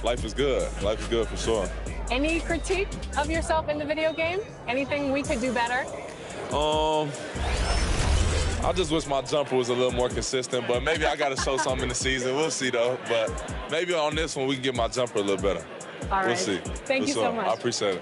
life is good. Life is good for sure. Any critique of yourself in the video game? Anything we could do better? I just wish my jumper was a little more consistent, but maybe I got to show something in the season. We'll see, though. But maybe on this one, we can get my jumper a little better. All right. We'll see. Thank you so much. I appreciate it.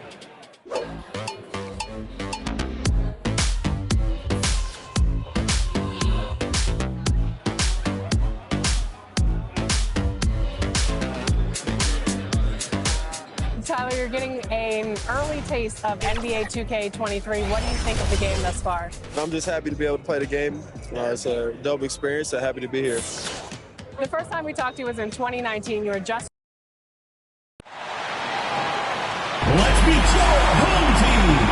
Tyler, you're getting an early taste of NBA 2K23. What do you think of the game thus far? I'm just happy to be able to play the game. It's a dope experience, so happy to be here. The first time we talked to you was in 2019. You were just... Let's meet your home team.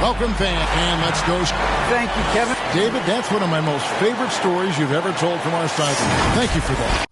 Welcome, fan, and let's go. Thank you, Kevin. David, that's one of my most favorite stories you've ever told from our side. Thank you for that.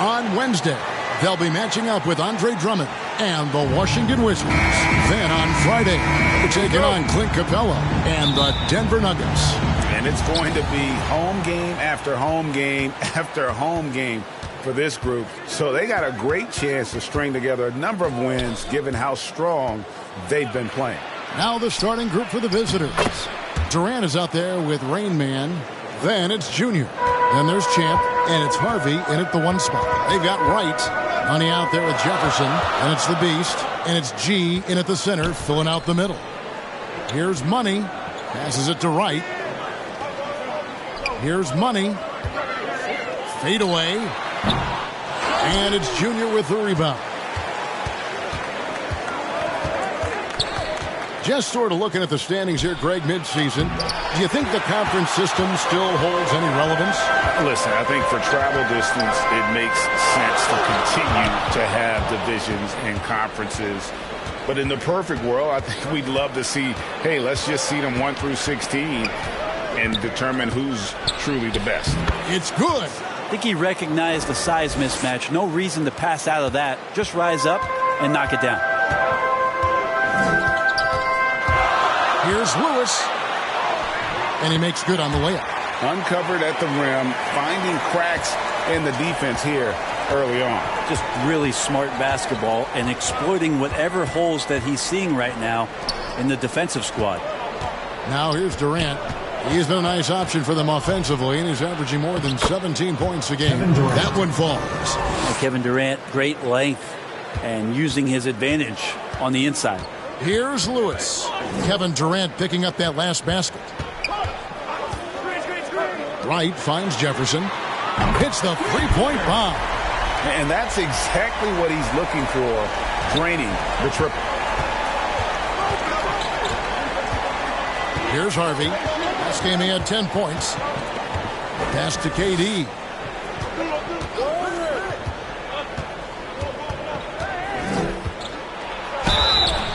On Wednesday, they'll be matching up with Andre Drummond and the Washington Wizards. Then on Friday, they're taking on Clint Capella and the Denver Nuggets. And it's going to be home game after home game after home game for this group. So they got a great chance to string together a number of wins given how strong they've been playing. Now the starting group for the visitors. Durant is out there with Rain Man. Then it's Junior. Then there's Champ, and it's Harvey in at the one spot. They've got Wright, Money out there with Jefferson, and it's the Beast, and it's G in at the center, filling out the middle. Here's Money, passes it to Wright. Here's Money, fade away, and it's Junior with the rebound. Just sort of looking at the standings here, Greg, midseason. Do you think the conference system still holds any relevance? Listen, I think for travel distance, it makes sense to continue to have divisions and conferences. But in the perfect world, I think we'd love to see, hey, let's just see them 1 through 16 and determine who's truly the best. It's good. I think he recognized the size mismatch. No reason to pass out of that. Just rise up and knock it down. Here's Lewis, and he makes good on the layup. Uncovered at the rim, finding cracks in the defense here early on. Just really smart basketball and exploiting whatever holes that he's seeing right now in the defensive squad. Now here's Durant. He's been a nice option for them offensively, and he's averaging more than 17 points a game. That one falls. Kevin Durant, great length and using his advantage on the inside. Here's Lewis. Kevin Durant picking up that last basket. Wright finds Jefferson. Hits the three-point bomb. And that's exactly what he's looking for, draining the triple. Here's Harvey. Last game he had 10 points. Pass to KD.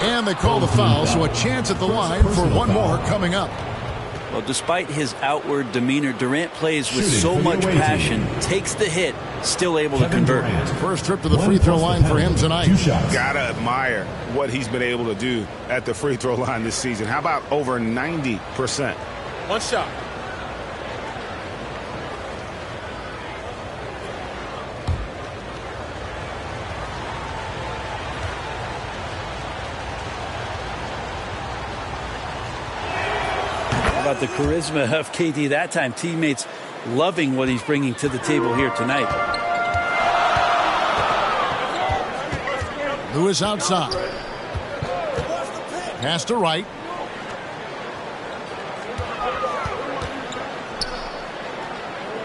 And they call the foul, so a chance at the line for one more coming up. Well, despite his outward demeanor, Durant plays with so much passion, takes the hit, still able to convert. First trip to the free throw line for him tonight. Gotta admire what he's been able to do at the free throw line this season. How about over 90%? One shot. About the charisma of KD that time. Teammates loving what he's bringing to the table here tonight. Lewis outside. Pass to Wright.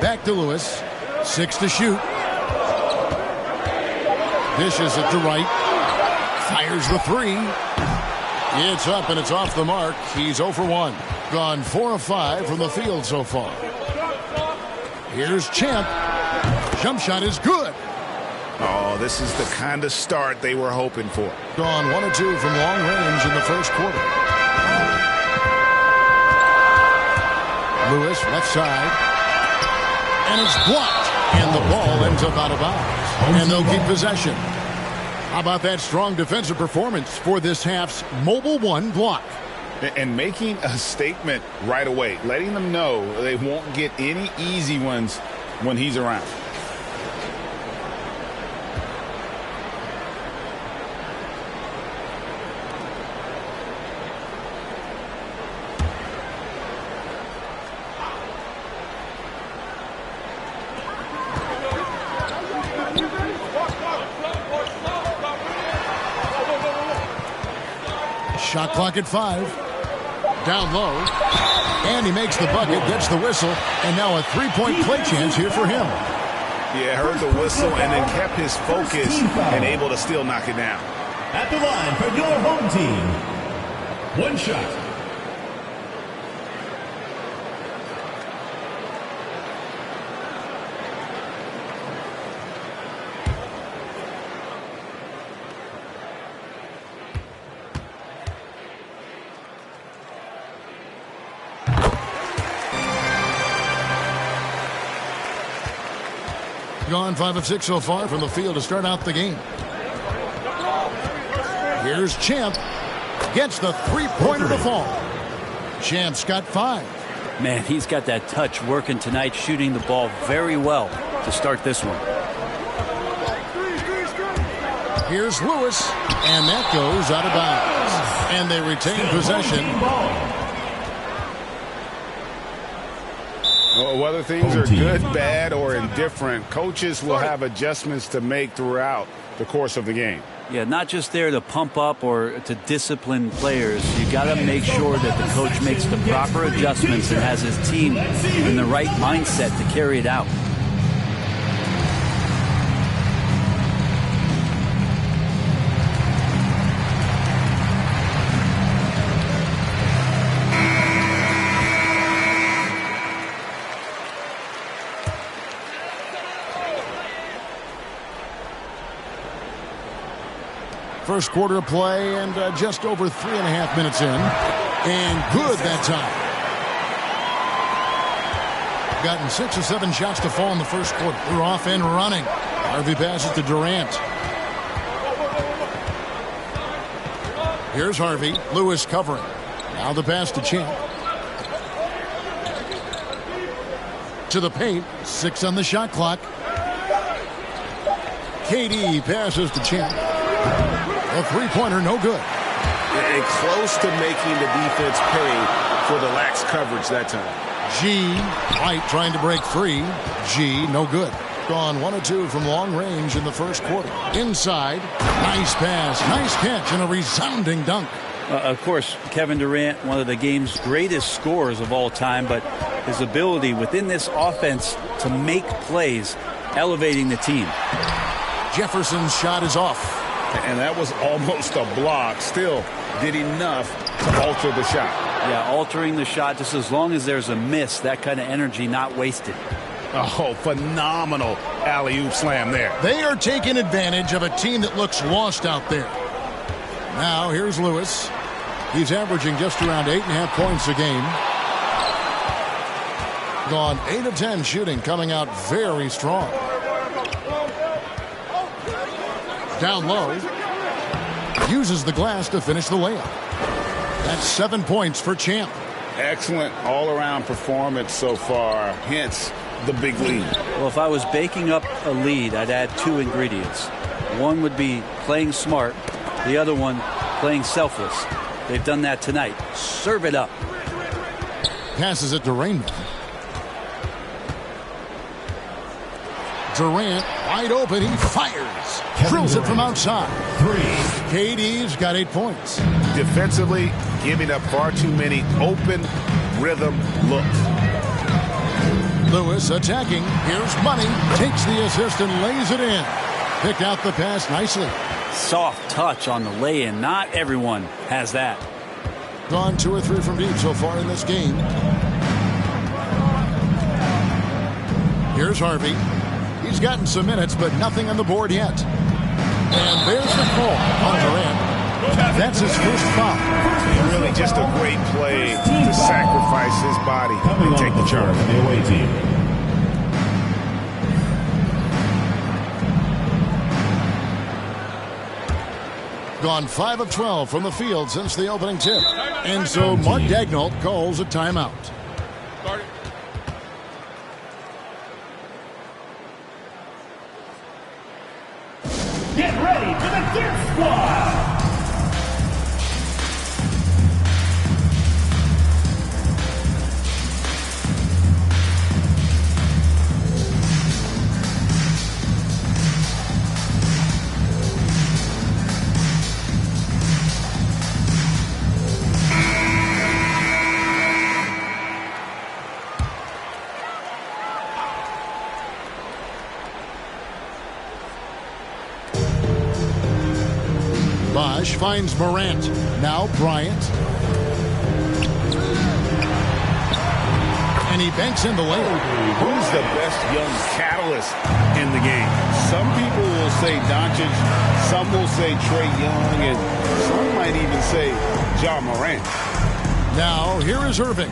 Back to Lewis. 6 to shoot. Dishes it to Wright. Fires the three. It's up and it's off the mark. He's 0 for 1. Gone 4 of 5 from the field so far. Here's Champ. Jump shot is good. Oh, this is the kind of start they were hoping for. Gone 1 of 2 from long range in the first quarter. Lewis left side. And it's blocked. And the ball ends up out of bounds. And they'll keep possession. How about that strong defensive performance for this half's Mobile One block? And making a statement right away, letting them know they won't get any easy ones when he's around. Shot clock at 5. Down low. And he makes the bucket, gets the whistle, and now a three-point play chance here for him. Yeah, heard the whistle and then kept his focus and able to still knock it down. At the line for your home team. One shot. Gone 5 of 6 so far from the field to start out the game. Here's Champ. Gets the three-pointer to fall. Champ's got 5. Man, he's got that touch working tonight, shooting the ball very well to start this one. Here's Lewis, and that goes out of bounds. And they retain possession. Well, whether things are good, bad, or indifferent, coaches will have adjustments to make throughout the course of the game. Yeah, not just there to pump up or to discipline players. You got to make sure that the coach makes the proper adjustments and has his team in the right mindset to carry it out. First quarter of play and just over 3.5 minutes in. And good that time. Gotten 6 or 7 shots to fall in the first quarter. They're off and running. Harvey passes to Durant. Here's Harvey. Lewis covering. Now the pass to Champ. To the paint. 6 on the shot clock. KD passes to Champ. A three-pointer, no good. And close to making the defense pay for the lax coverage that time. G, White trying to break free. G, no good. Gone 1 of 2 from long range in the first quarter. Inside, nice pass, nice catch, and a resounding dunk. Of course, Kevin Durant, one of the game's greatest scorers of all time, but his ability within this offense to make plays, elevating the team. Jefferson's shot is off. And that was almost a block. Still did enough to alter the shot. Yeah, altering the shot just as long as there's a miss, that kind of energy not wasted. Oh, phenomenal alley-oop slam there. They are taking advantage of a team that looks lost out there. Now here's Lewis. He's averaging just around 8.5 points a game. Gone 8 of 10 shooting, coming out very strong. Down low. Uses the glass to finish the layup. That's 7 points for Champ. Excellent all-around performance so far, hence the big lead. Well, if I was baking up a lead, I'd add 2 ingredients. One would be playing smart. The other one, playing selfless. They've done that tonight. Serve it up. Passes it to Rainman. Durant, wide open, he fires. Drills it from outside. 3. KD's got 8 points. Defensively, giving up far too many open rhythm looks. Lewis attacking. Here's Money. Takes the assist and lays it in. Picked out the pass nicely. Soft touch on the lay-in. Not everyone has that. Gone 2 or 3 from deep so far in this game. Here's Harvey. He's gotten some minutes, but nothing on the board yet. And there's the call on Durant. That's his first foul. Really just a great play to sacrifice his body and take the charge. The away team. Gone 5 of 12 from the field since the opening tip. And so Mark Daigneault calls a timeout. Get ready for the Dirt Squad! Bosch finds Morant. Now Bryant. And he banks in the layup. Who's the best young catalyst in the game? Some people will say Doncic, some will say Trae Young, and some might even say Ja Morant. Now, here is Irving.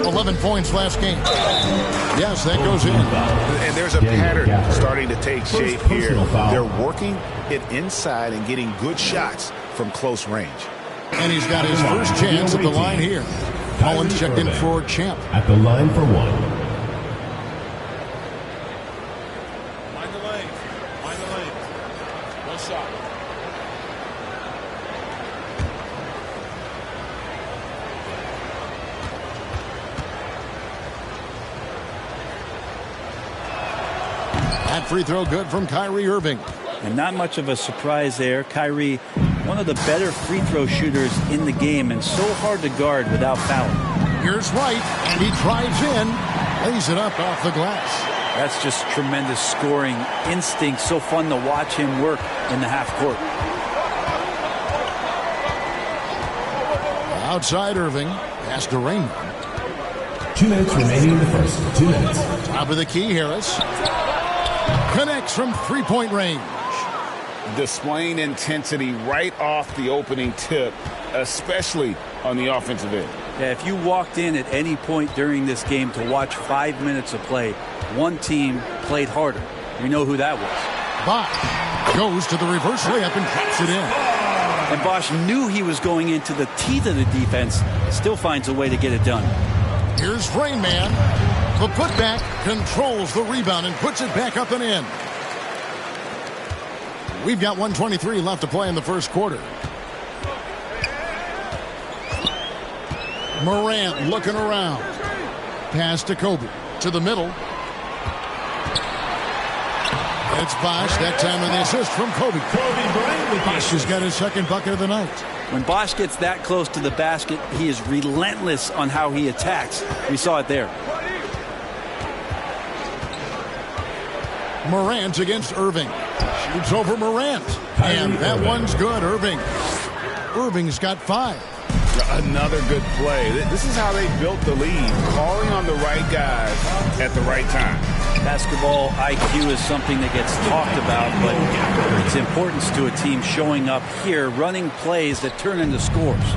11 points last game. Yes, that goes in. And there's a pattern starting to take shape here. They're working it inside and getting good shots from close range. And he's got his first chance at the line here. Collins checked in for Champ. At the line for one. Mind the lane. Mind the lane. One shot. That free throw good from Kyrie Irving. And not much of a surprise there. Kyrie, one of the better free throw shooters in the game and so hard to guard without fouling. Here's Wright, and he drives in, lays it up off the glass. That's just tremendous scoring instinct. So fun to watch him work in the half court. Outside Irving, pass to Raymond. 2 minutes remaining in the first. 2 minutes. Top of the key, Harris. Connects from three-point range. Displaying intensity right off the opening tip, especially on the offensive end. Yeah, if you walked in at any point during this game to watch 5 minutes of play, one team played harder. You know who that was. Bosch goes to the reverse layup and drops it in. And Bosch knew he was going into the teeth of the defense, still finds a way to get it done. Here's Rain Man. The putback controls the rebound and puts it back up and in. We've got 1:23 left to play in the first quarter. Morant looking around. Pass to Kobe. To the middle. It's Bosch. That time with the assist from Kobe. Bosch has got his second bucket of the night. When Bosch gets that close to the basket, he is relentless on how he attacks. We saw it there. Morant against Irving. Shoots over Morant. And that one's good. Irving's got 5. Another good play. This is how they built the lead, calling on the right guys at the right time. Basketball IQ is something that gets talked about, but its importance to a team showing up here, running plays that turn into scores.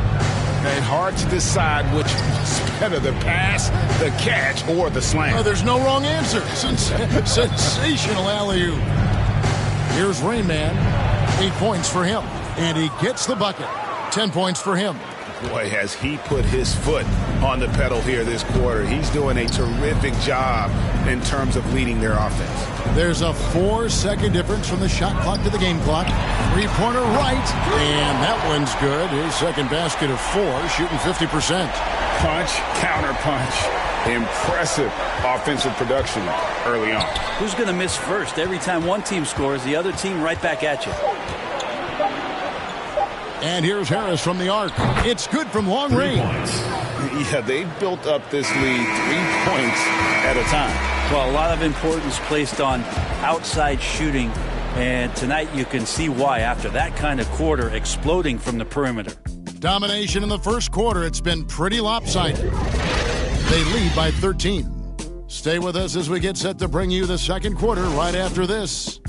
And hard to decide which is better, the pass, the catch, or the slam. Oh, there's no wrong answer. Sensational alley-oop. Here's Rain Man. 8 points for him. And he gets the bucket. 10 points for him. Boy, has he put his foot on the pedal here this quarter. He's doing a terrific job in terms of leading their offense. There's a 4-second difference from the shot clock to the game clock. Three-pointer right, and that one's good. His second basket of 4, shooting 50%. Punch, counter punch. Impressive offensive production early on. Who's going to miss first? Every time one team scores, the other team right back at you. And here's Harris from the arc. It's good from long range. Yeah, they've built up this lead 3 points at a time. Well, a lot of importance placed on outside shooting. And tonight you can see why after that kind of quarter exploding from the perimeter. Domination in the first quarter. It's been pretty lopsided. They lead by 13. Stay with us as we get set to bring you the second quarter right after this.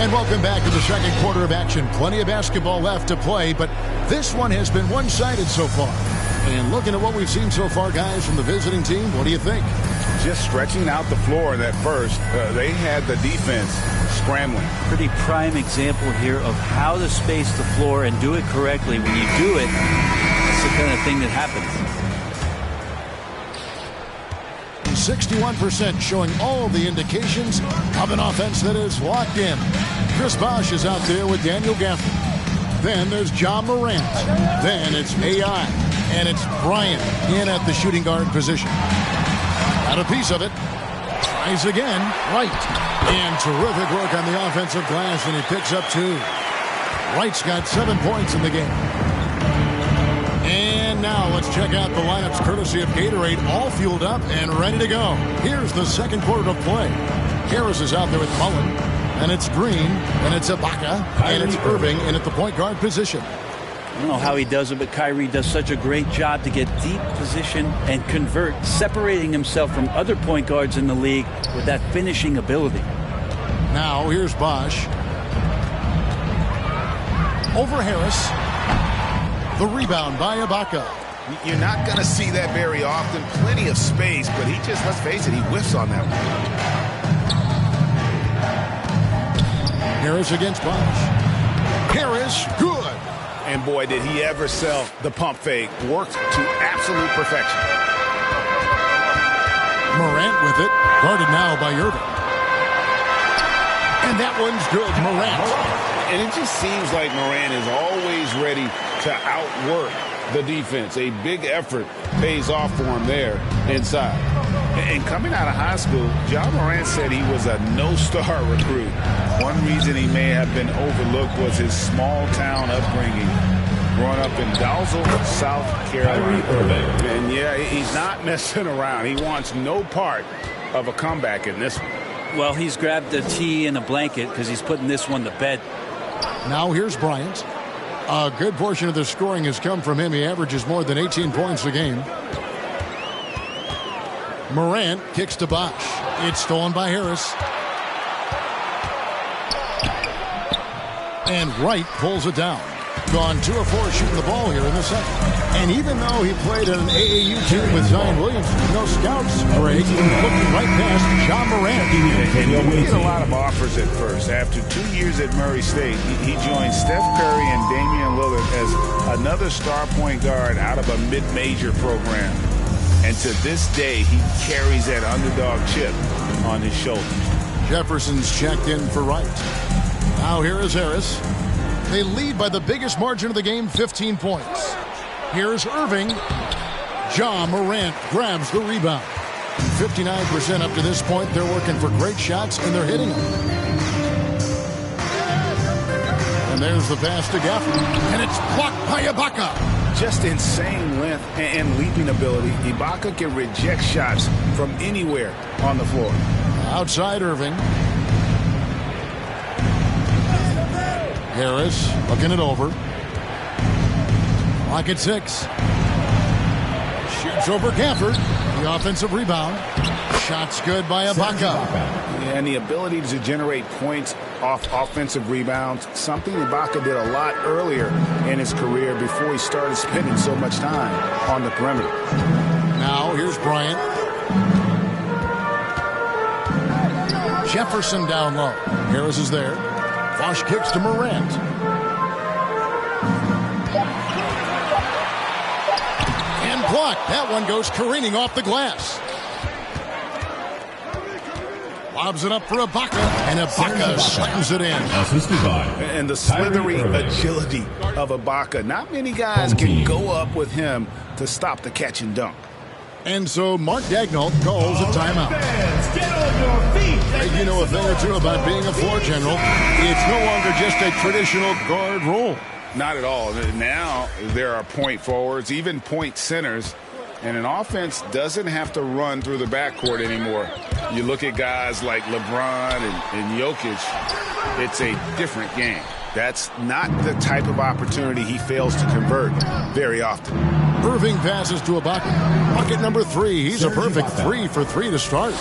And welcome back to the second quarter of action. Plenty of basketball left to play, but this one has been one-sided so far. And looking at what we've seen so far, guys, from the visiting team, what do you think? Just stretching out the floor in that first. They had the defense scrambling. Pretty prime example here of how to space the floor and do it correctly. When you do it, that's the kind of thing that happens. 61% showing all the indications of an offense that is locked in. Chris Bosh is out there with Daniel Gafford. Then there's John Morant. Then it's AI. And it's Bryant in at the shooting guard position. Got a piece of it. Tries again. Wright. And terrific work on the offensive glass, and he picks up 2. Wright's got 7 points in the game. And now let's check out the lineups courtesy of Gatorade, all fueled up and ready to go. Here's the second quarter of play. Harris is out there with Mullen. And it's Green. And it's Ibaka. And it's Irving in at the point guard position. I don't know how he does it, but Kyrie does such a great job to get deep position and convert, separating himself from other point guards in the league with that finishing ability. Now here's Bosh. Over Harris. The rebound by Ibaka. You're not going to see that very often. Plenty of space, but he just, let's face it, he whiffs on that one. Harris against Bosh. Harris, good. And boy, did he ever sell the pump fake. Worked to absolute perfection. Morant with it. Guarded now by Irving. And that one's good. Morant. And it just seems like Morant is always ready to outwork the defense. A big effort pays off for him there inside. And coming out of high school, John Morant said he was a no-star recruit. One reason he may have been overlooked was his small-town upbringing, growing up in Dalzell, South Carolina. And, yeah, he's not messing around. He wants no part of a comeback in this one. Well, he's grabbed a tee and a blanket because he's putting this one to bed. Now here's Bryant. A good portion of the scoring has come from him. He averages more than 18 points a game. Morant kicks to Bosh. It's stolen by Harris. And Wright pulls it down. Gone 2 of 4 shooting the ball here in the second. And even though he played on an AAU team with Zion Williamson, no scouts, Greg, looking right past John Morant. And he had a lot of offers at first. After 2 years at Murray State, he joined Steph Curry and Damian Lillard as another star point guard out of a mid-major program. And to this day, he carries that underdog chip on his shoulder. Jefferson's checked in for Wright. Now here is Harris. They lead by the biggest margin of the game, 15 points. Here's Irving. John Morant grabs the rebound. 59% up to this point. They're working for great shots, and they're hitting them. And there's the pass to Gafford. And it's blocked by Ibaka. Just insane length and leaping ability. Ibaka can reject shots from anywhere on the floor. Outside Irving. Harris looking it over. Clock at 6. Shoots over Gafford. The offensive rebound. Shots good by Ibaka. And the ability to generate points off offensive rebounds, something Ibaka did a lot earlier in his career before he started spending so much time on the perimeter. Now here's Bryant. Jefferson down low. Harris is there. Bosh kicks to Morant. And blocked. That one goes careening off the glass. Lobs it up for Ibaka, and Ibaka slams it in. And the slithery agility of Ibaka. Not many guys can go up with him to stop the catch and dunk. And so Mark Daigneault calls a timeout. Get on your feet. You know a thing or two about being a floor general. It's no longer just a traditional guard role. Not at all. Now there are point forwards, even point centers, and an offense doesn't have to run through the backcourt anymore. You look at guys like LeBron and Jokic, it's a different game. That's not the type of opportunity he fails to convert very often. Irving passes to Ibaka. Bucket number 3. He's a perfect 3 for 3 to start.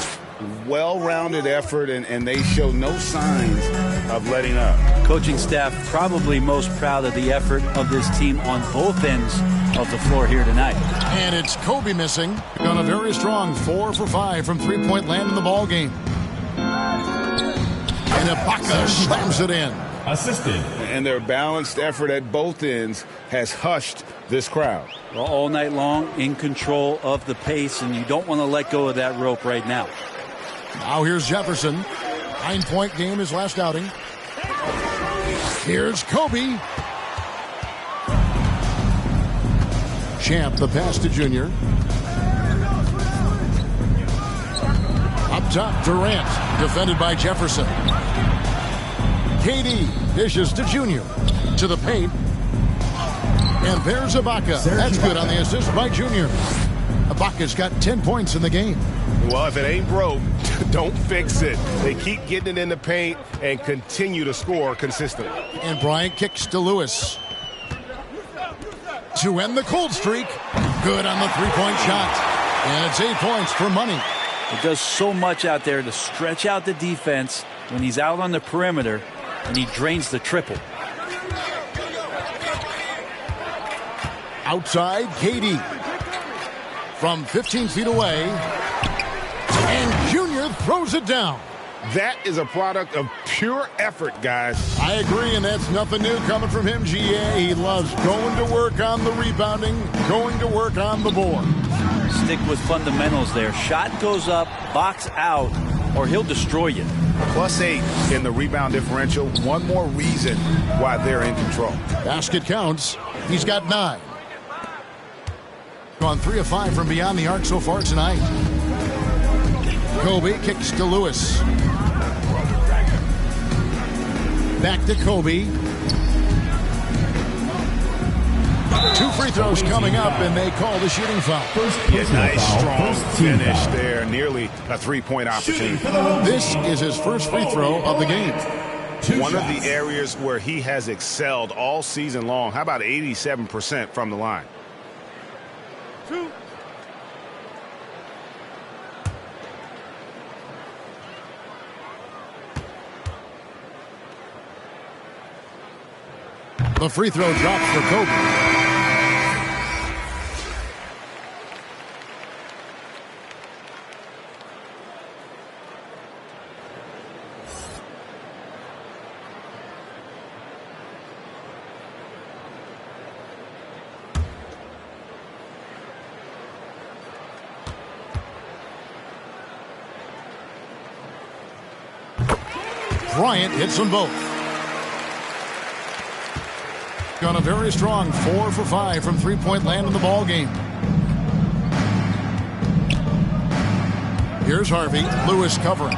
Well-rounded effort, and they show no signs of letting up. Coaching staff probably most proud of the effort of this team on both ends of the floor here tonight. And it's Kobe missing. On a very strong 4 for 5 from three-point land in the ball game. And Ibaka slams it in. Assisted. And their balanced effort at both ends has hushed this crowd. Well, all night long, in control of the pace, and you don't want to let go of that rope right now. Now here's Jefferson. 9-point game his last outing. Here's Kobe. Champ, the pass to Junior. Up top, Durant, defended by Jefferson. KD dishes to Junior. To the paint. And there's Ibaka. That's good on the assist by Junior. Ibaka's got 10 points in the game. Well, if it ain't broke, don't fix it. They keep getting it in the paint and continue to score consistently. And Bryant kicks to Lewis. To end the cold streak. Good on the three-point shot. And it's 8 points for Money. It does so much out there to stretch out the defense when he's out on the perimeter, and he drains the triple. Outside, KD. From 15 feet away. And Junior throws it down. That is a product of pure effort, guys. I agree, and that's nothing new coming from him, GA. He loves going to work on the rebounding, going to work on the board. Stick with fundamentals there. Shot goes up, box out, or he'll destroy you. +8 in the rebound differential. One more reason why they're in control. Basket counts. He's got 9. Gone 3 of 5 from beyond the arc so far tonight. Kobe kicks to Lewis. Back to Kobe. 2 free throws coming up, and they call the shooting foul. Nice, strong finish there. Nearly a 3-point opportunity. This is his first free throw of the game. One of the areas where he has excelled all season long. How about 87% from the line? The free throw drops for Kobe. Bryant hits them both. On a very strong 4 for 5 from three-point land in the ball game. Here's Harvey. Lewis covering.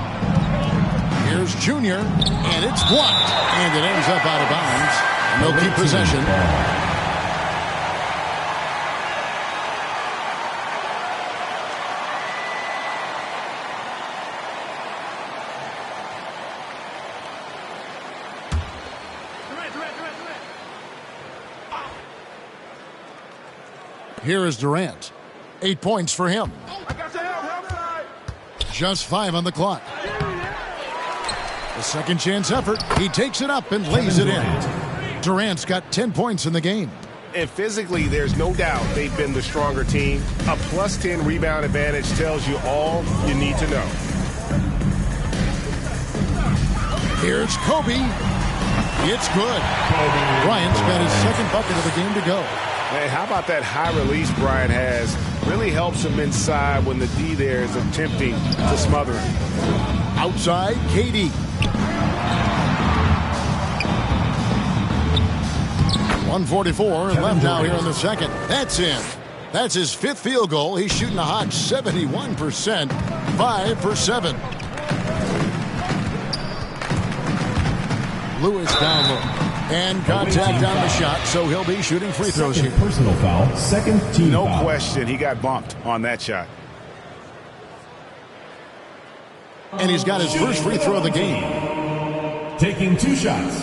Here's Junior, and it's blocked. And it ends up out of bounds. And they'll keep possession. Here is Durant. 8 points for him. Just 5 on the clock. The second chance effort. He takes it up and lays it in. Durant's got 10 points in the game. And physically, there's no doubt they've been the stronger team. A +10 rebound advantage tells you all you need to know. Here's Kobe. It's good. Bryant's got his second bucket of the game to go. Hey, how about that high release Bryant has? Really helps him inside when the D there is attempting to smother him. Outside, KD. 1:44 left now here in the second. That's in. That's his 5th field goal. He's shooting a hot 71%. 5 for 7. Lewis down low. And contact on the shot, so he'll be shooting free throws here. Personal foul, second team No foul. question, he got bumped on that shot. And he's got his first free throw of the game. Taking 2 shots.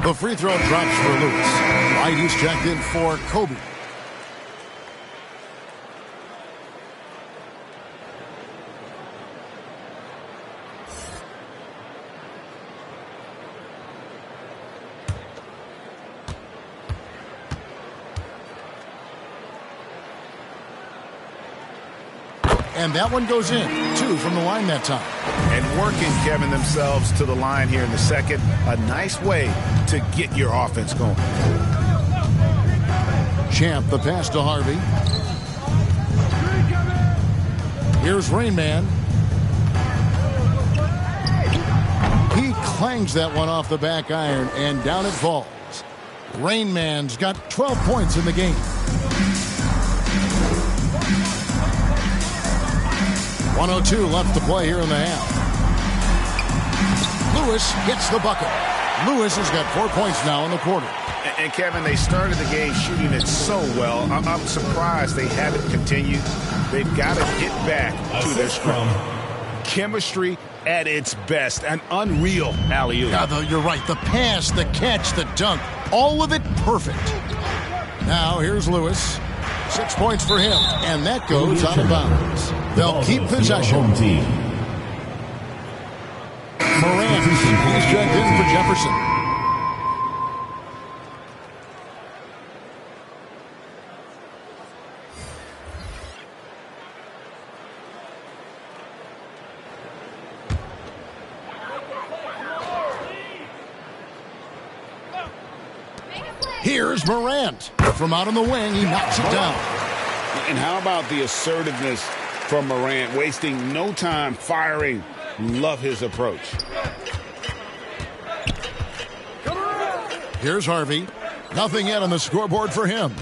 The free throw drops for Lewis. Right, he's checked in for Kobe. And that one goes in. 2 from the line that time. And working, Kevin, themselves to the line here in the second. A nice way to get your offense going. Champ, the pass to Harvey. Here's Rain Man. He clangs that one off the back iron, and down it falls. Rain Man's got 12 points in the game. .102 left to play here in the half. Lewis gets the bucket. Lewis has got 4 points now in the quarter. And Kevin, they started the game shooting it so well. I'm surprised they haven't continued. They've got to get back to their strength. Chemistry at its best. An unreal alley-oop. Yeah, you're right. The pass, the catch, the dunk, all of it perfect. Now here's Lewis. 6 points for him, and that goes out of bounds. They'll keep possession. Morant, he's checked in for Jefferson. Here's Morant. From out on the wing, he knocks it down. And how about the assertiveness from Morant, wasting no time firing. Love his approach. Here's Harvey. Nothing yet on the scoreboard for him.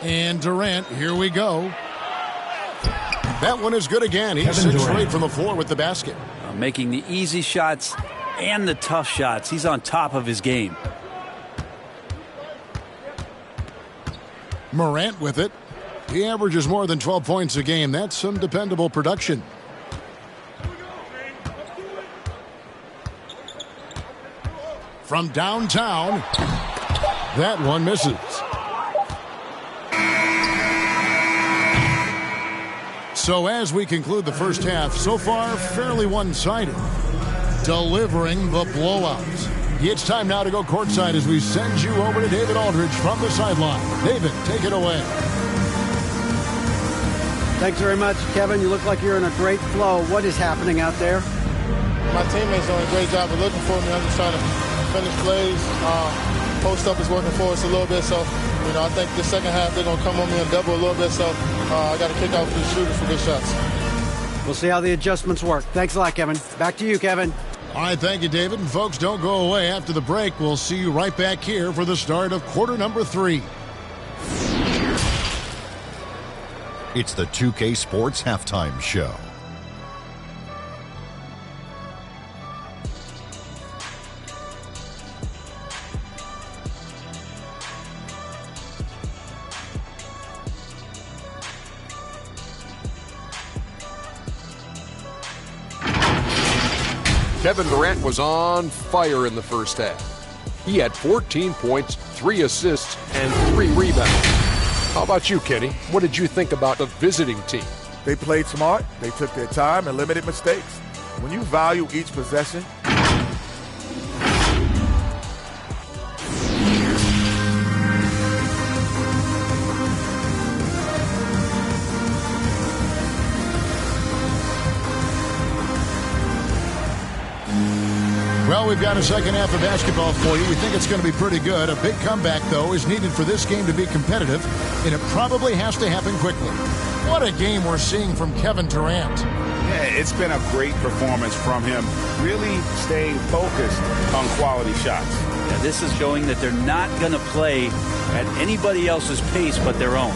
And Durant, here we go. That one is good again. He's 6 straight from the floor with the basket. Making the easy shots and the tough shots. He's on top of his game. Morant with it. He averages more than 12 points a game. That's some dependable production. From downtown, that one misses. So as we conclude the first half, so far fairly one-sided. Delivering the blowout. It's time now to go courtside as we send you over to David Aldridge from the sideline. David, take it away. Thanks very much, Kevin. You look like you're in a great flow. What is happening out there? My teammates doing a great job of looking for me. I'm just trying to finish plays. Post up is working for us a little bit, so I think the second half they're gonna come on me and double a little bit. So I got to kick out for the shooters for good shots. We'll see how the adjustments work. Thanks a lot, Kevin. Back to you, Kevin. All right, thank you, David. And folks, don't go away. After the break, we'll see you right back here for the start of quarter number 3. It's the 2K Sports Halftime Show. Kevin Durant was on fire in the first half. He had 14 points, 3 assists, and 3 rebounds. How about you, Kenny? What did you think about the visiting team? They played smart, they took their time, and limited mistakes. When you value each possession, Well, we've got a second half of basketball for you. We think it's going to be pretty good. A big comeback, though, is needed for this game to be competitive, and it probably has to happen quickly. What a game we're seeing from Kevin Durant. Yeah, it's been a great performance from him, really staying focused on quality shots. Yeah, this is showing that they're not going to play at anybody else's pace but their own.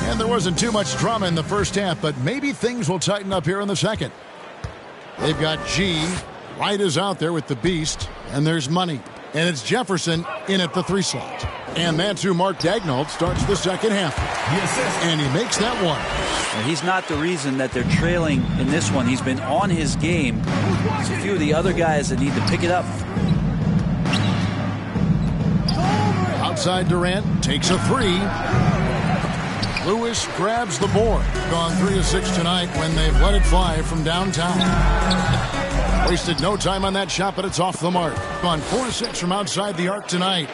And there wasn't too much drama in the first half, but maybe things will tighten up here in the second. They've got G. White is out there with the beast, and there's Money. And it's Jefferson in at the 3 slot. And that's who Mark Daigneault starts the second half. And he makes that one. And he's not the reason that they're trailing in this one. He's been on his game. There's a few of the other guys that need to pick it up. Outside Durant takes a 3. Lewis grabs the board. Gone 3 of 6 tonight when they've let it fly from downtown. Wasted no time on that shot, but it's off the mark. Gone 4 of 6 from outside the arc tonight.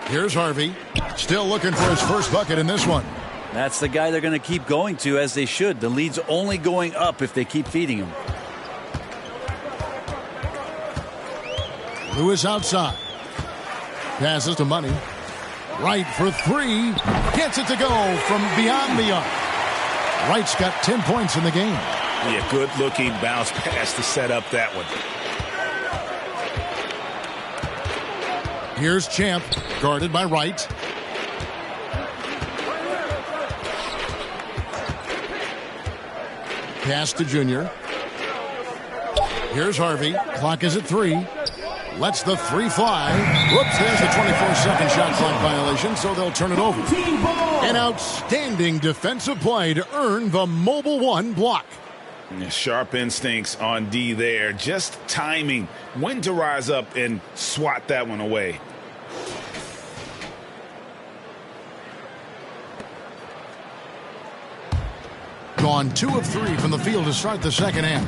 Here's Harvey. Still looking for his first bucket in this one. That's the guy they're going to keep going to, as they should. The lead's only going up if they keep feeding him. Lewis outside. Passes to Money. Wright for 3. Gets it to go from beyond the arc. Wright's got 10 points in the game. Yeah, good-looking bounce pass to set up that one. Here's Champ, guarded by Wright. Pass to Junior. Here's Harvey. Clock is at 3. Lets the 3 fly. Whoops, there's a 24-second shot clock violation, so they'll turn it over. An outstanding defensive play to earn the Mobile One block. Sharp instincts on D there. Just timing when to rise up and swat that one away. Gone 2 of 3 from the field to start the second half.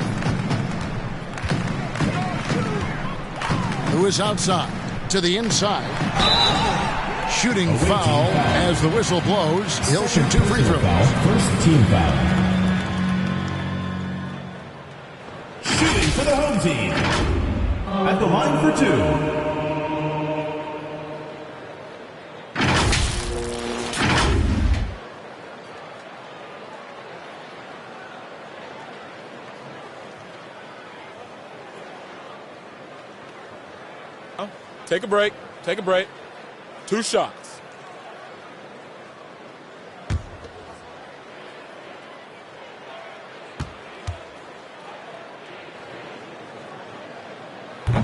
Lewis outside to the inside. Shooting foul as the whistle blows. He'll shoot 2 free throws. First team foul. Shooting for the home team. At the line for 2. Take a break. Take a break. 2 shots.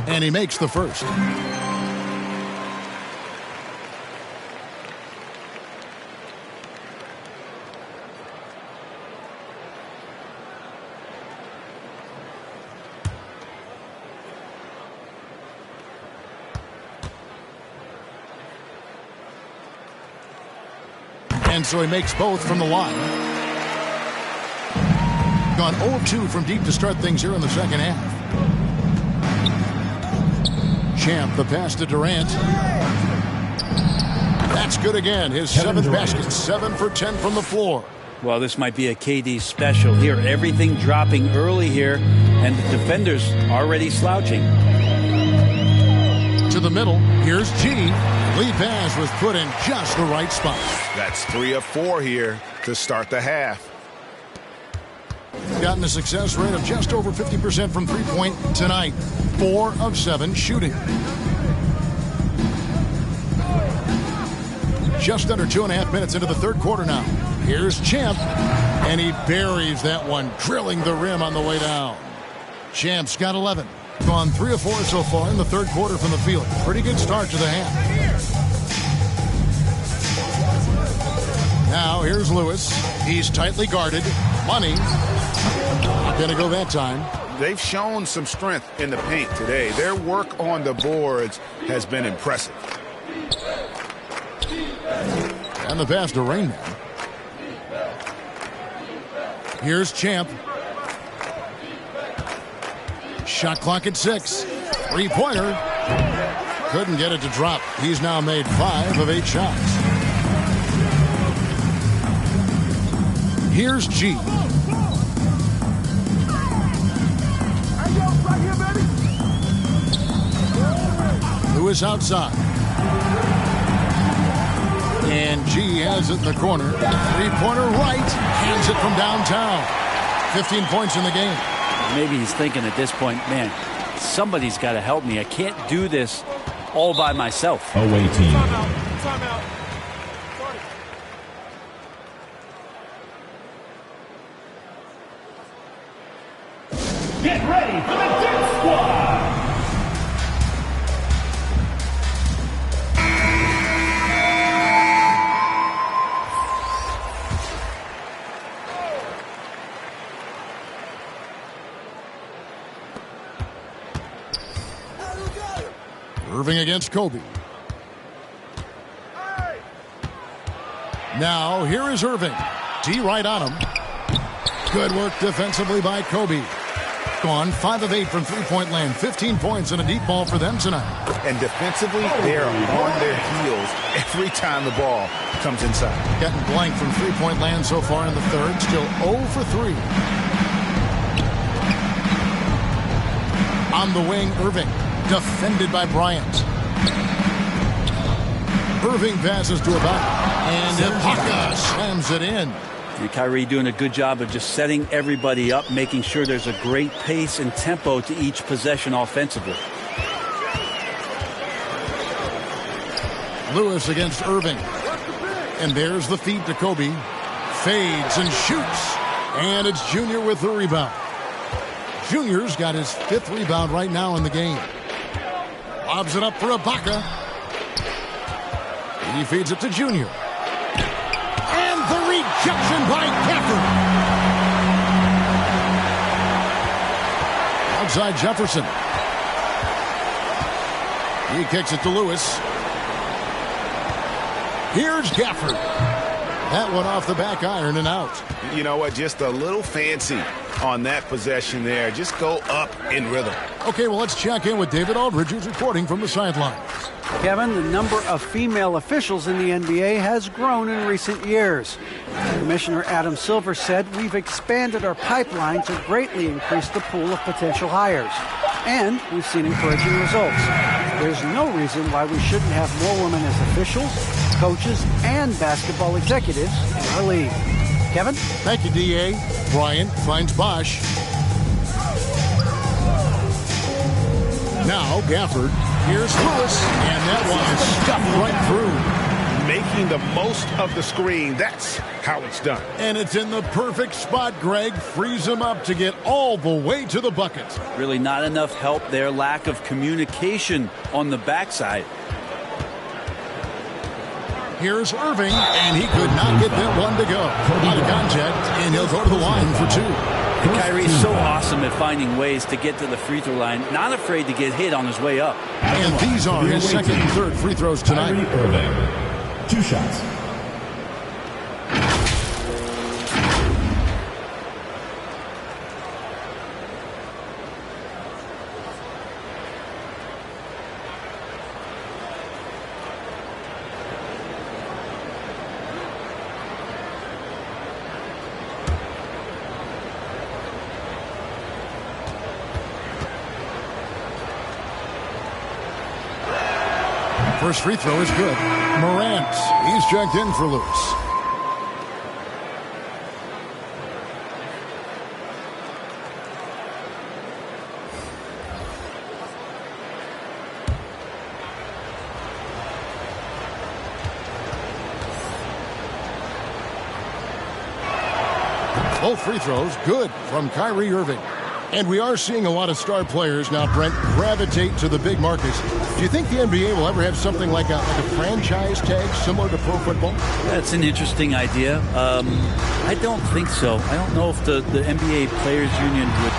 And he makes the first. And so he makes both from the line. Gone 0-2 from deep to start things here in the second half. Champ, the pass to Durant. That's good again. His 7th basket, 7 for 10 from the floor. Well, this might be a KD special here. Everything dropping early here, and the defenders already slouching. To the middle, here's G. Lead pass was put in just the right spot. That's 3 of 4 here to start the half. Gotten a success rate of just over 50% from three-point tonight. 4 of 7 shooting. Just under 2.5 minutes into the third quarter now. Here's Champ, and he buries that one, drilling the rim on the way down. Champ's got 11. Gone 3 of 4 so far in the third quarter from the field. Pretty good start to the half. Now here's Lewis. He's tightly guarded. Money. Not going to go that time. They've shown some strength in the paint today. Their work on the boards has been impressive. And the pass to Rain Man. Here's Champ. Shot clock at 6. 3-pointer. Couldn't get it to drop. He's now made 5 of 8 shots. Here's G. Lewis outside. And G has it in the corner. 3-pointer right. Hands it from downtown. 15 points in the game. Maybe he's thinking at this point, man, somebody's got to help me. I can't do this all by myself. Away team. Timeout. Get ready for the Duke Squad. Irving against Kobe. Now, here is Irving. D right on him. Good work defensively by Kobe. Gone 5 of 8 from three-point land. 15 points and a deep ball for them tonight. And defensively, they're on their heels every time the ball comes inside. Getting blank from three-point land so far in the third. Still 0 for 3. On the wing, Irving. Defended by Bryant. Irving passes to Ibaka. And Ibaka slams it in. Kyrie doing a good job of just setting everybody up, making sure there's a great pace and tempo to each possession offensively. Lewis against Irving. And there's the feed to Kobe. Fades and shoots. And it's Junior with the rebound. Junior's got his 5th rebound right now in the game. Lobs it up for Ibaka. He feeds it to Junior. And the rejection by Gafford. Outside Jefferson. He kicks it to Lewis. Here's Gafford. That one off the back iron and out. You know what? Just a little fancy on that possession there. Just go up in rhythm. Okay, well, let's check in with David Aldridge, who's reporting from the sidelines. Kevin, the number of female officials in the NBA has grown in recent years. Commissioner Adam Silver said, "We've expanded our pipeline to greatly increase the pool of potential hires. And we've seen encouraging results. There's no reason why we shouldn't have more women as officials, coaches, and basketball executives in our league." Kevin? Thank you, D.A. Bryant finds Bosch. Now Gafford. Here's Lewis. And that one is stuffed right through. Making the most of the screen. That's how it's done. And it's in the perfect spot, Greg. Frees him up to get all the way to the bucket. Really not enough help there. Lack of communication on the backside. Here's Irving, and he could not get that one to go. Out of contact, and he'll go to the line for 2. Kyrie's so awesome at finding ways to get to the free throw line. Not afraid to get hit on his way up. And these are his second and third free throws tonight. Irving, 2 shots. First free throw is good. Morant, he's checked in for Lewis. Both free throws good from Kyrie Irving. And we are seeing a lot of star players now, Brent, gravitate to the big markets. Do you think the NBA will ever have something like a franchise tag similar to pro football? That's an interesting idea. I don't think so. I don't know if the NBA Players Union would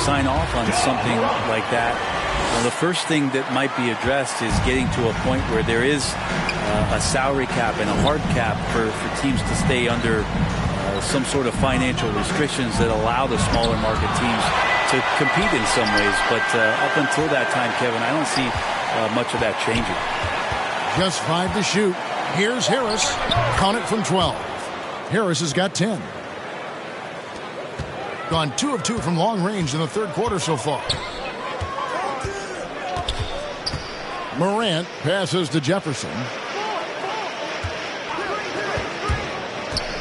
sign off on something like that. Well, the first thing that might be addressed is getting to a point where there is a salary cap and a hard cap for teams to stay under some sort of financial restrictions that allow the smaller market teams to compete in some ways. But up until that time, Kevin, I don't see much of that changing. Just 5 to shoot. Here's Harris. Count it from 12. Harris has got 10. Gone 2 of 2 from long range in the third quarter so far. Morant passes to Jefferson.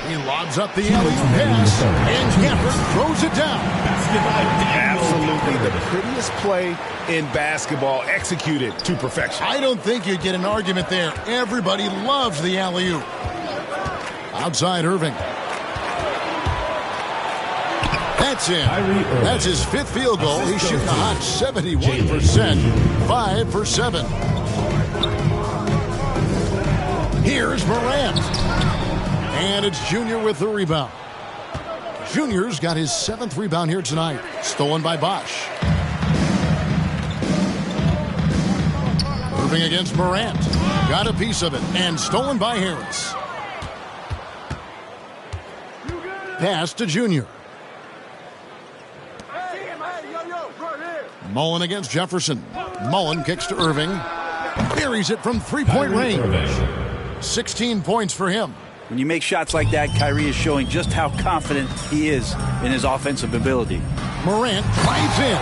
He lobs up the alley pass, and Gafford throws it down. Absolutely the prettiest play in basketball, executed to perfection. I don't think you'd get an argument there. Everybody loves the alley-oop. Outside Irving. That's in. That's his 5th field goal. He's shooting a hot 71%. 5 for 7. Here's Morant. And it's Junior with the rebound. Junior's got his 7th rebound here tonight. Stolen by Bosch. Irving against Morant. Got a piece of it and stolen by Harris. Pass to Junior. Mullen against Jefferson. Mullen kicks to Irving. Buries it from three-point range. 16 points for him. When you make shots like that, Kyrie is showing just how confident he is in his offensive ability. Morant drives in.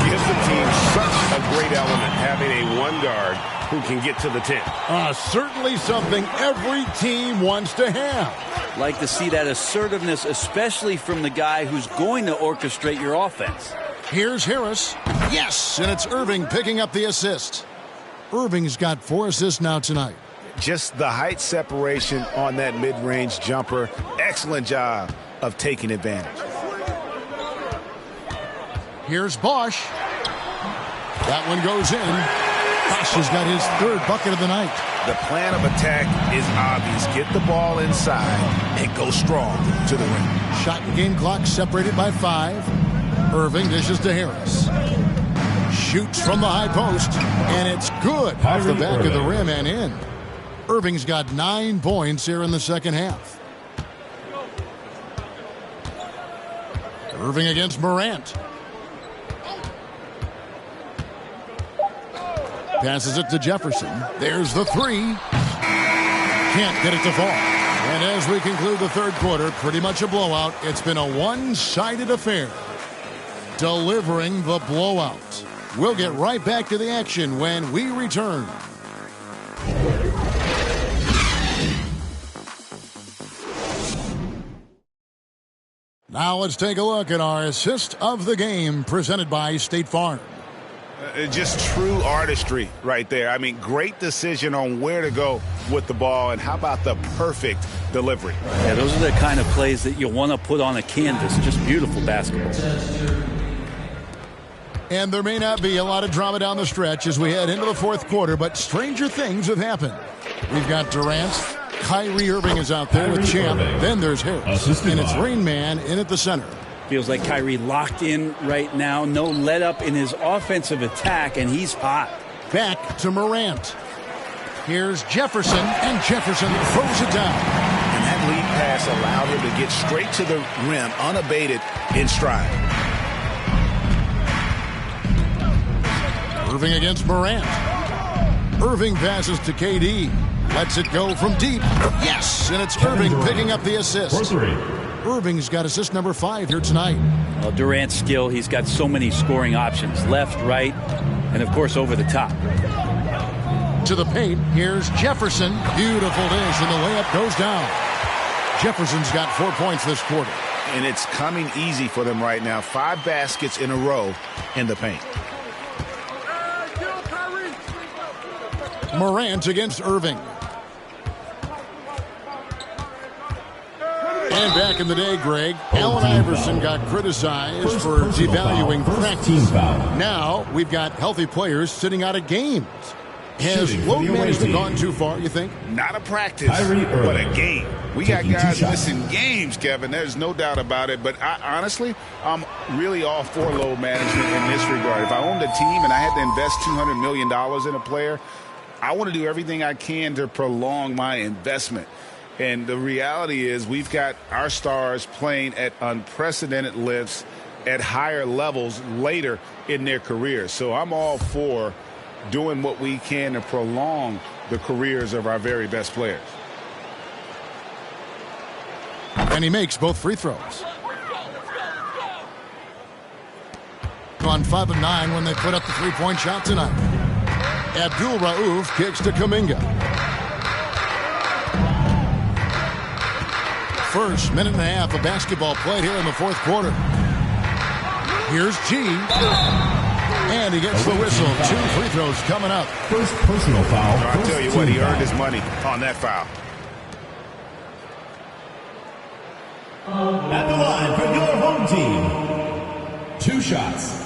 Gives the team such a great element, having a one guard who can get to the 10. Certainly something every team wants to have. Like to see that assertiveness, especially from the guy who's going to orchestrate your offense. Here's Harris. Yes, and it's Irving picking up the assist. Irving's got 4 assists now tonight. Just the height separation on that mid-range jumper. Excellent job of taking advantage. Here's Bosch. That one goes in. Bosch has got his 3rd bucket of the night. The plan of attack is obvious. Get the ball inside and go strong to the rim. Shot and game clock separated by 5. Irving dishes to Harris. Shoots from the high post, and it's good off the back of the rim and in. Irving's got 9 points here in the second half. Irving against Morant. Passes it to Jefferson. There's the 3. Can't get it to fall. And as we conclude the 3rd quarter, pretty much a blowout. It's been a one-sided affair. Delivering the blowout. We'll get right back to the action when we return. Now let's take a look at our assist of the game presented by State Farm. Just true artistry right there. I mean, great decision on where to go with the ball, and how about the perfect delivery? Yeah, those are the kind of plays that you want to put on a canvas. Just beautiful basketball. And there may not be a lot of drama down the stretch as we head into the 4th quarter, but stranger things have happened. We've got Durant. Kyrie Irving is out there with Champ. Then there's Harris. And it's Rain Man in at the center. Feels like Kyrie locked in right now. No let up in his offensive attack, and he's hot. Back to Morant. Here's Jefferson, and Jefferson throws it down. And that lead pass allowed him to get straight to the rim, unabated, in stride. Irving against Morant. Irving passes to KD. Lets it go from deep. Yes, and it's Irving picking up the assist. Irving's got assist number 5 here tonight. Well, Durant's skill, he's got so many scoring options. Left, right, and of course over the top. To the paint, here's Jefferson. Beautiful dish, and the layup goes down. Jefferson's got 4 points this quarter. And it's coming easy for them right now. 5 baskets in a row in the paint. Morant against Irving. And back in the day, Greg, Allen Iverson got criticized for devaluing practice. Now we've got healthy players sitting out of games. Has load management gone too far, you think? Not a practice, but a game. We got guys missing games, Kevin. There's no doubt about it. But honestly, I'm really all for load management in this regard. If I owned a team and I had to invest $200 million in a player, I want to do everything I can to prolong my investment. And the reality is we've got our stars playing at unprecedented lengths at higher levels later in their careers. So I'm all for doing what we can to prolong the careers of our very best players. And he makes both free throws. On 5 of 9 when they put up the 3-point shot tonight. Abdul Rauf kicks to Kuminga. First minute and a half of basketball played here in the 4th quarter. Here's G. And he gets the whistle. 2 free throws coming up. First personal foul. I'll tell you what, he earned his money on that foul. At the line for your home team. 2 shots.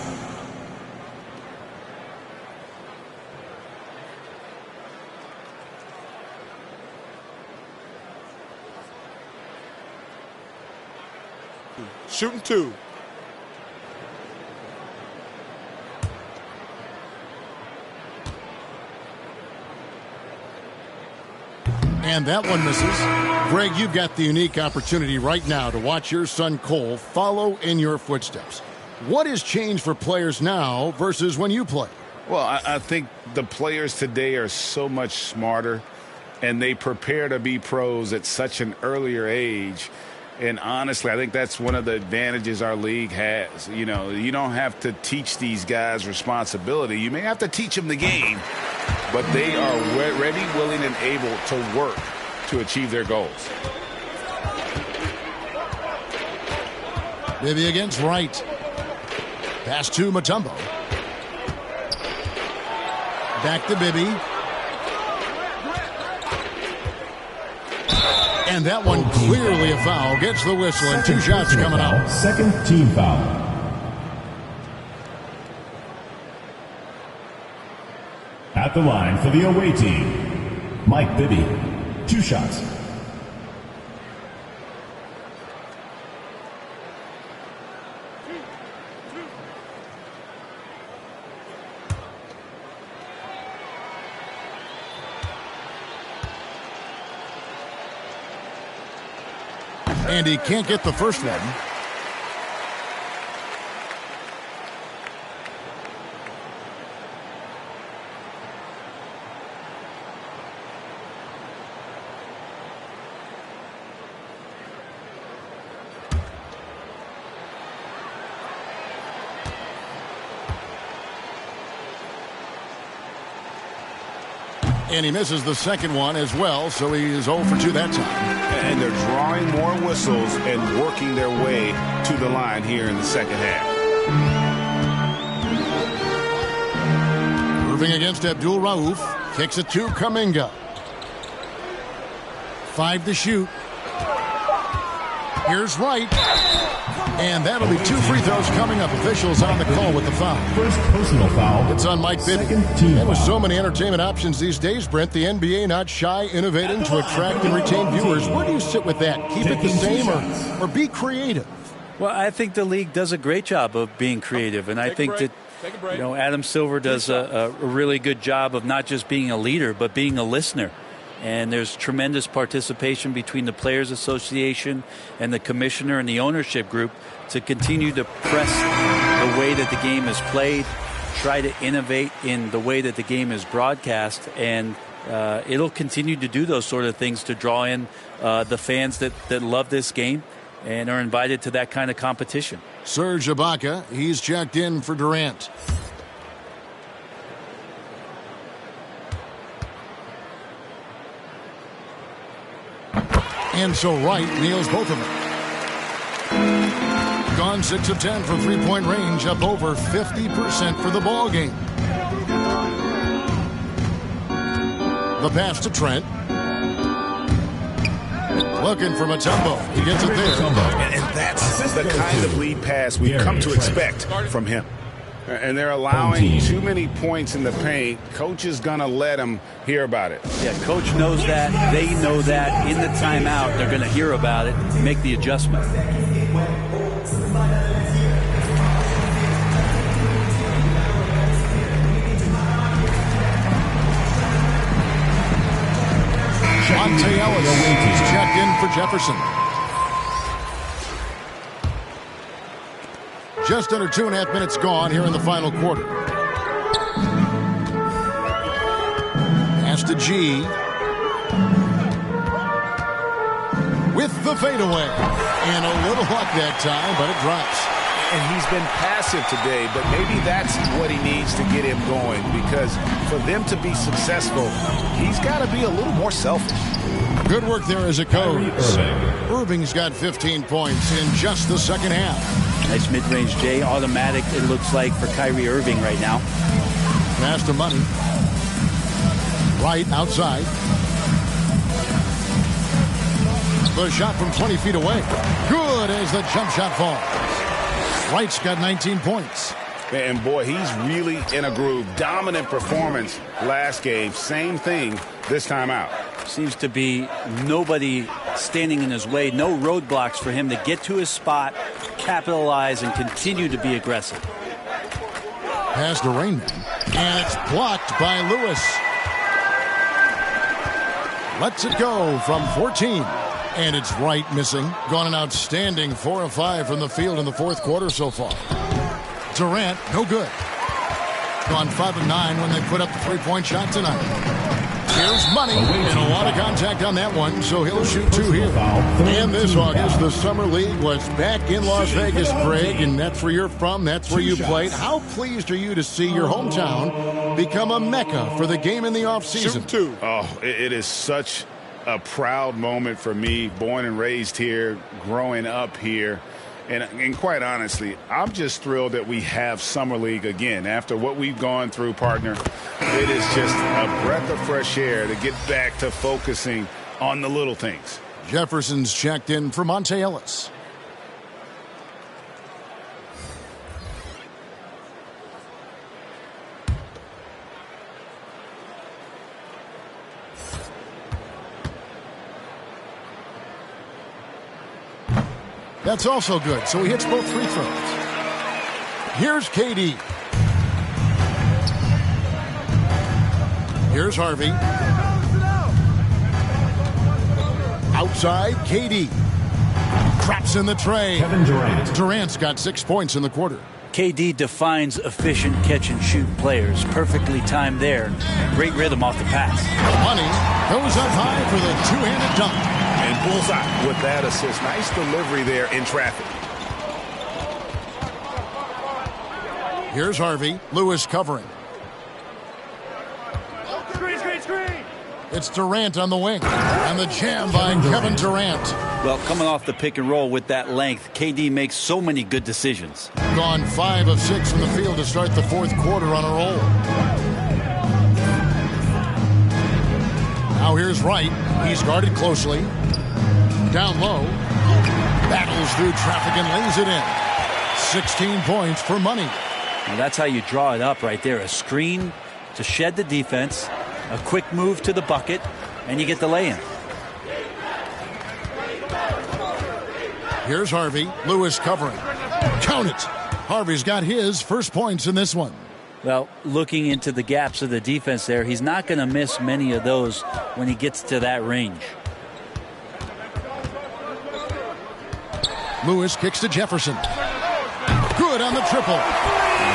Shooting 2. And that one misses. Greg, you've got the unique opportunity right now to watch your son Cole follow in your footsteps. What has changed for players now versus when you played? Well, I think the players today are so much smarter, and they prepare to be pros at such an earlier age. And honestly, I think that's one of the advantages our league has. You know, you don't have to teach these guys responsibility. You may have to teach them the game, but they are ready, willing, and able to work to achieve their goals. Bibby against Wright. Pass to Mutombo. Back to Bibby. And that one clearly a foul. Gets the whistle and 2 shots coming out. Second team foul. At the line for the away team, Mike Bibby. 2 shots. And he can't get the first one. And he misses the second one as well, so he is 0 for 2 that time. And they're drawing more whistles and working their way to the line here in the second half. Irving against Abdul Rauf. Kicks it to Kuminga. 5 to shoot. Here's Wright. And that'll be 2 free throws coming up. Officials on the call with the foul. First personal foul. It's on Mike Bibby. And with so many entertainment options these days, Brent, the NBA not shy, innovating to attract and retain viewers. Where do you sit with that? Keep it the same or be creative? Well, I think the league does a great job of being creative, and I think that Adam Silver does a really good job of not just being a leader, but being a listener. And there's tremendous participation between the Players Association and the commissioner and the ownership group to continue to press the way that the game is played, try to innovate in the way that the game is broadcast, and it'll continue to do those sort of things to draw in the fans that love this game and are invited to that kind of competition. Serge Ibaka, he's checked in for Durant. And so Wright nails both of them. Gone 6 of 10 from 3-point range, up over 50% for the ball game. The pass to Trent. Looking for Mutombo. He gets it there. And that's the kind of lead pass we've come to expect from him. And they're allowing too many points in the paint. Coach is going to let them hear about it. Yeah, coach knows that. They know that. In the timeout, they're going to hear about it, make the adjustment. Monte Ellis is checked in for Jefferson. Just under 2.5 minutes gone here in the final quarter. Pass to G. With the fadeaway. And a little luck that time, but it drops. And he's been passive today, but maybe that's what he needs to get him going, because for them to be successful, he's got to be a little more selfish. Good work there as a coach. Irving's got 15 points in just the second half. Nice mid-range J. Automatic, it looks like, for Kyrie Irving right now. Pass to Money. Right outside. The shot from 20 feet away. Good as the jump shot falls. Wright's got 19 points. And boy, he's really in a groove. Dominant performance last game. Same thing this time out. Seems to be nobody standing in his way. No roadblocks for him to get to his spot, capitalize, and continue to be aggressive. Pass to Rainman. And it's blocked by Lewis. lets it go from 14. And it's Wright missing. Gone an outstanding 4 of 5 from the field in the fourth quarter so far. Durant, no good. Gone 5 of 9 when they put up the three-point shot tonight. Here's Money, and a lot of contact on that one, so he'll shoot 2 here. And this August, the Summer League was back in Las Vegas, Greg, and that's where you're from, that's where you played. How pleased are you to see your hometown become a mecca for the game in the offseason? Oh, it is such a proud moment for me, born and raised here, growing up here. And quite honestly, I'm just thrilled that we have Summer League again. After what we've gone through, partner, it is just a breath of fresh air to get back to focusing on the little things. Jefferson's checked in for Monte Ellis. That's also good, so he hits both free throws. Here's KD. Here's Harvey. Outside, KD. Traps in the tray. Kevin Durant. Durant's got 6 points in the quarter. KD defines efficient catch-and-shoot players. Perfectly timed there. Great rhythm off the pass. Money goes up high for the two-handed dunk. And bullseye with that assist. Nice delivery there in traffic. Here's Harvey. Lewis covering. Screen. It's Durant on the wing. And the jam by Kevin Durant. Well, coming off the pick and roll with that length, KD makes so many good decisions. Gone 5 of 6 from the field to start the fourth quarter on a roll. Now here's Wright. He's guarded closely. Down low. Battles through traffic and lays it in. 16 points for Money. Now that's how you draw it up right there. A screen to shed the defense. A quick move to the bucket. And you get the lay-in. Here's Harvey. Lewis covering. Count it. Harvey's got his first points in this one. Well, looking into the gaps of the defense there, he's not going to miss many of those when he gets to that range. Lewis kicks to Jefferson. Good on the triple.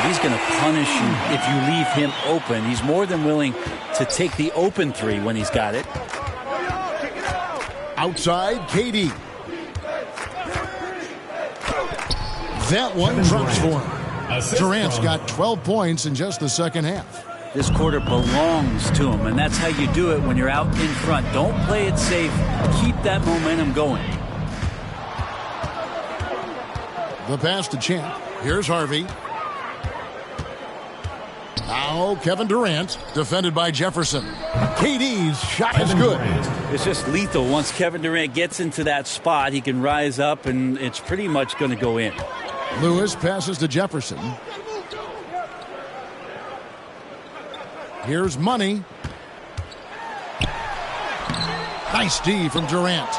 He's going to punish you if you leave him open. He's more than willing to take the open three when he's got it. Outside, KD. That one drops for him. Durant's got 12 points in just the second half. This quarter belongs to him, and that's how you do it when you're out in front. Don't play it safe. Keep that momentum going. The pass to Champ. Here's Harvey. Now Kevin Durant, defended by Jefferson. KD's shot is good. It's just lethal. Once Kevin Durant gets into that spot, he can rise up, and it's pretty much going to go in. Lewis passes to Jefferson. Here's Money. Nice D from Durant.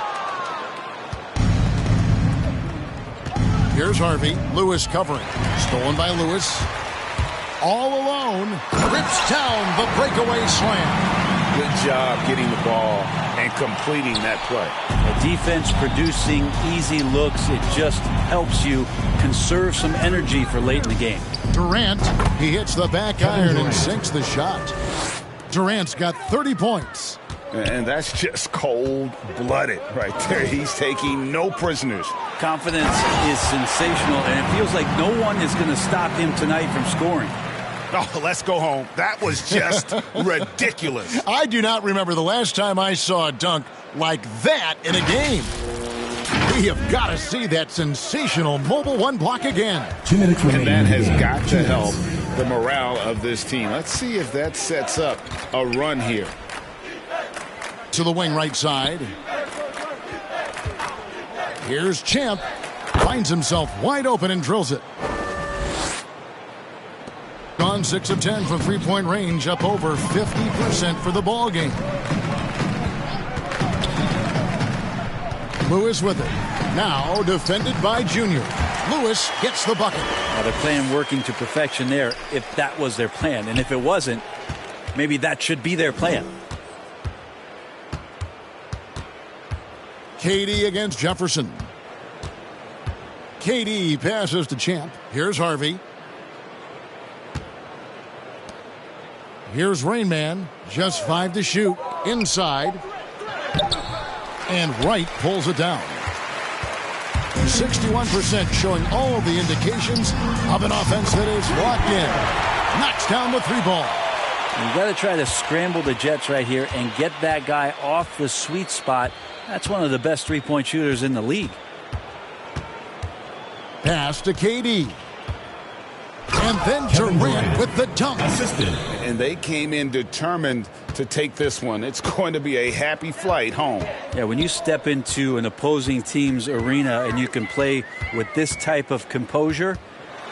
Here's Harvey. Lewis covering. Stolen by Lewis. All alone. Rips down the breakaway slam. Good job getting the ball and completing that play. The defense producing easy looks. It just helps you conserve some energy for late in the game. Durant, he hits the back iron and sinks the shot. Durant's got 30 points. And that's just cold-blooded right there. He's taking no prisoners. Confidence is sensational, and it feels like no one is going to stop him tonight from scoring. Oh, let's go home. That was just ridiculous. I do not remember the last time I saw a dunk like that in a game. We have got to see that sensational mobile one block again. 2 minutes remaining. And that has got to help the morale of this team. Let's see if that sets up a run here. To the wing right side. Here's Champ. Finds himself wide open and drills it. Gone 6 of 10 from three-point range, up over 50% for the ball game. Lewis with it. Now defended by Junior. Lewis gets the bucket. Now they're playing working to perfection there if that was their plan. And if it wasn't, maybe that should be their plan. KD against Jefferson. KD passes to Champ. Here's Harvey. Here's Rain Man. Just 5 to shoot. Inside. And Wright pulls it down. 61% showing all the indications of an offense that is locked in. Knocks down the 3-ball. You got to try to scramble the Jets right here and get that guy off the sweet spot. That's one of the best three-point shooters in the league. Pass to KD. And then Durant with the dunk. And they came in determined to take this one. It's going to be a happy flight home. Yeah, when you step into an opposing team's arena and you can play with this type of composure,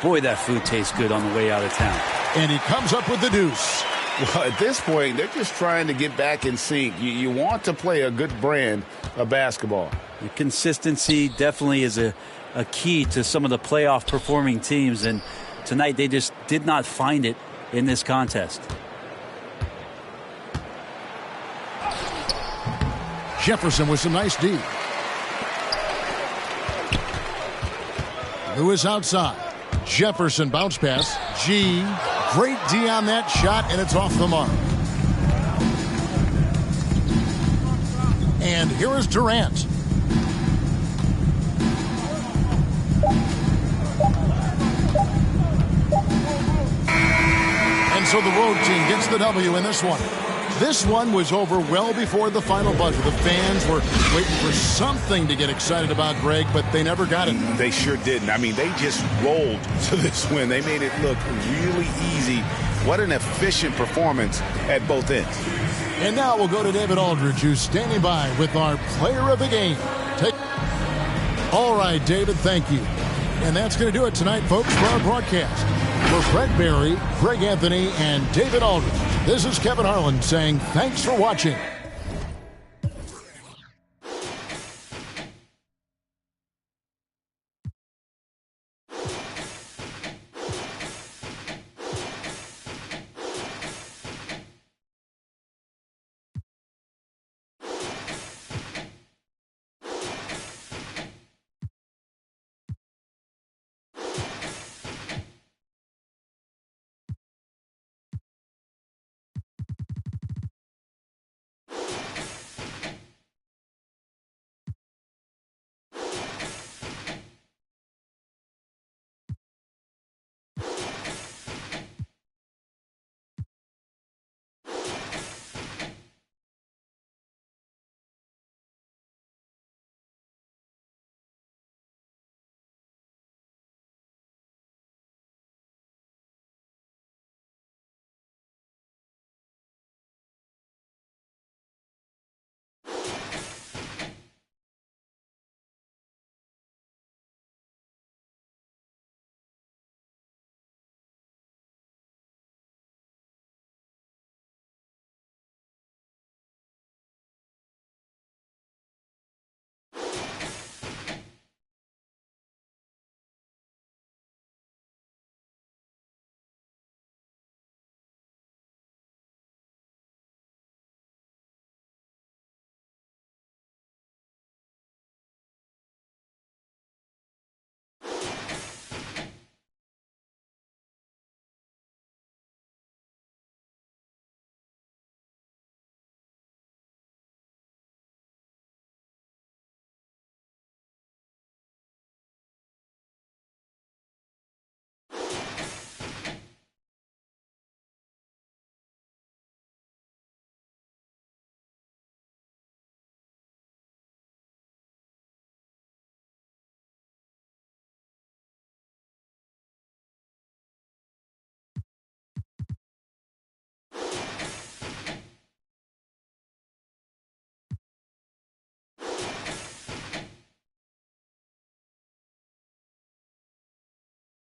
boy, that food tastes good on the way out of town. And he comes up with the deuce. Well, at this point, they're just trying to get back in sync. You want to play a good brand of basketball. The consistency definitely is a key to some of the playoff performing teams, and tonight they just did not find it in this contest. Jefferson with some nice D. Lewis outside. Jefferson bounce pass. G. Great D on that shot, and it's off the mark. And here is Durant. And so the road team gets the W in this one. This one was over well before the final buzzer. The fans were waiting for something to get excited about, Greg, but they never got it. They sure didn't. I mean, they just rolled to this win. They made it look really easy. What an efficient performance at both ends. And now we'll go to David Aldridge, who's standing by with our player of the game. All right, David, thank you. And that's going to do it tonight, folks, for our broadcast. For Fred Berry, Greg Anthony, and David Aldridge, this is Kevin Harlan saying thanks for watching.